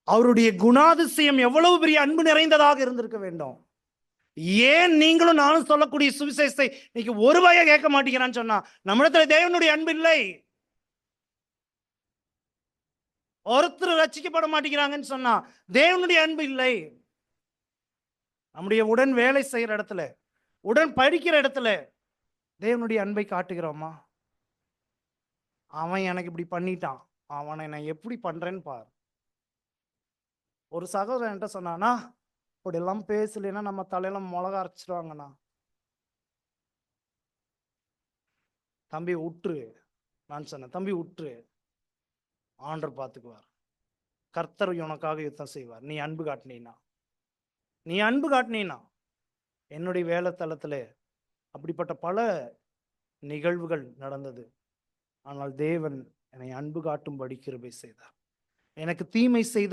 அவருடைய குணாதிசயம் எவ்வளவு பெரிய அன்பு நிறைந்ததாக இருந்திருக்க வேண்டும். ஏன் நீங்களும் நானும் சொல்லக்கூடிய சுவிசேஷத்தை இன்னைக்கு ஒரு வாயா கேட்க மாட்டேங்கிறான்னு சொன்னா, நம்மிடத்துல தேவனுடைய அன்பு இல்லை. ஒருத்தர் ரட்சிக்கப்பட மாட்டேங்கிறாங்கன்னு சொன்னா தேவனுடைய அன்பு இல்லை. நம்முடைய உடன் வேலை செய்யற இடத்துல, உடன் படிக்கிற இடத்துல தேவனுடைய அன்பை காட்டுகிறோமா? அவன் எனக்கு இப்படி பண்ணிட்டான், அவனை நான் எப்படி பண்றேன்னு பார். ஒரு சகோதரன் என்கிட்ட சொன்னானா, இப்படி எல்லாம் பேசலைன்னா நம்ம தலையில மிளகா அரைச்சிருவாங்கண்ணா. தம்பி உற்று, நான் சொன்னேன், தம்பி உற்று, ஆண்டவர் பார்த்துக்குவார். கர்த்தர் உனக்காக யுத்தம் செய்வார். நீ அன்பு காட்டினீனா, நீ அன்பு காட்டினீனா. என்னுடைய வேலை தளத்துல அப்படிப்பட்ட பல நிகழ்வுகள் நடந்தது. ஆனால் தேவன் என்னை அன்பு காட்டும்படி கிருபை செய்தார். எனக்கு தீமை செய்த